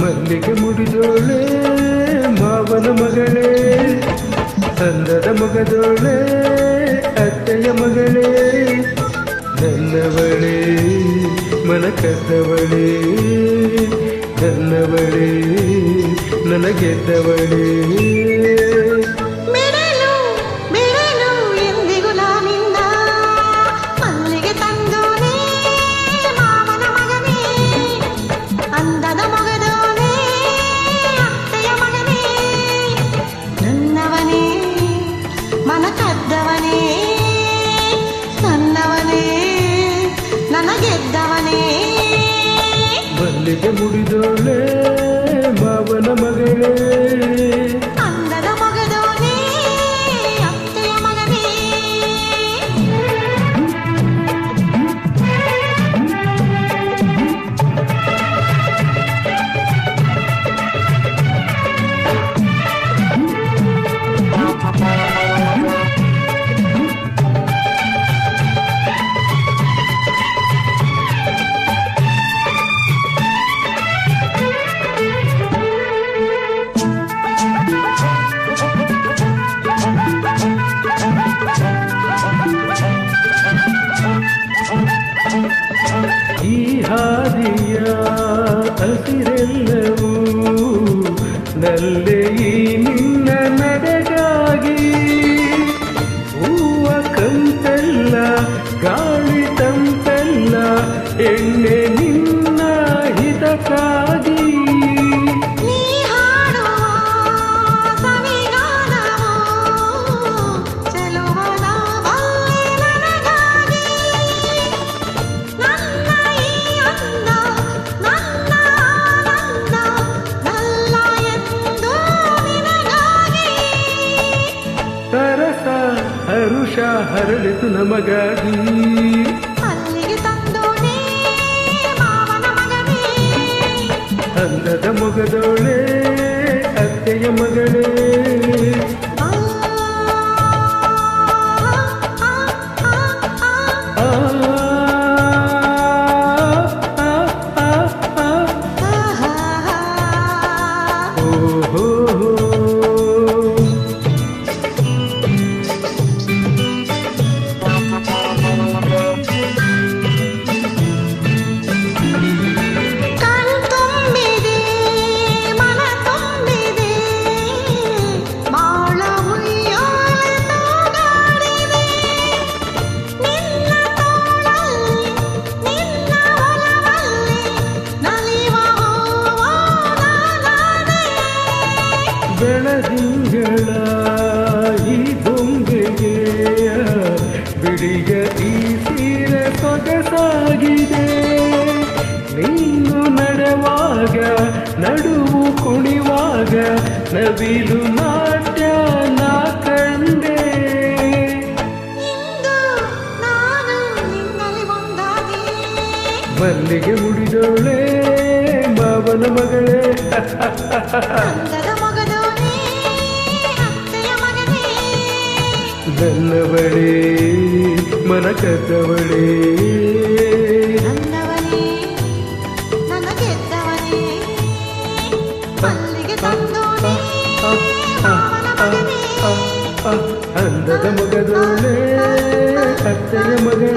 ಮಲ್ಲಿಗೆ ಮುಡಿದೋಳೆ ಮಾವನ ಮಗಳೇ, ಅಂದದ ಮೊಗದೋಳೆ ಅತ್ತೆಯ ಮಗಳೇ, ನನ್ನವಳೇ ಮನ ಕದ್ದವಳೇ, ನನ್ನವಳೇ ನನಗೆದ್ದವಳೇ. ಮಲ್ಲಿಗೆ ಮುಡಿದೋಳೆ ಮಾವನ ಮಗಳೇ, ಅಂದದ ಮಗದೋನೆ ಅತ್ತೆಯ ಮಗನೇ. ಈ ಹಾದಿಯ ಹಸಿರೆಲ್ಲವೂ ನಲ್ಲೆ ಈ ನಿನ್ನ ನಡೆಗಾಗಿ, ಹೂವ ಕಂತೆಲ್ಲ ಗಾಳಿ ತಂತೆಲ್ಲ ಎಣ್ಣೆ ನಿನ್ನ ಹಿತಕ್ಕಾಗಿ. ಸರಸ ಹರುಷ ಹರಳಿತು ನಮಗಾಗಿ, ಅಲ್ಲಿಗೆ ತಂದೋಣೆ ಮಾವನ ಮಗನೇ, ಅಂದದ ಮೊಗದೋಳೆ ಅತ್ತೆಯ ಮಗಳೇ. ಬೆಳದಿಂಗಳ ಈ ಬೊಂಬೆಗೆ ಬಿಡಿಯ ಈ ಸೀರೆ ಸೊಗಸಾಗಿದೆ, ನೀನು ನಡೆವಾಗ ನಡುವು ಕುಣಿವಾಗ ನವಿಲು ನಾಟ್ಯ ನಾ ಕಂಡೆ. ಮಲ್ಲಿಗೆ ಮುಡಿದೋಳೆ ಮಾವನ ಮಗಳೇ, ನನ್ನವಳೇ ಮನ ಕದ್ದವಳೇ, ಅಂದದ ಮೊಗದೋಳೆ ಅತ್ತೆಯ ಮಗಳೇ.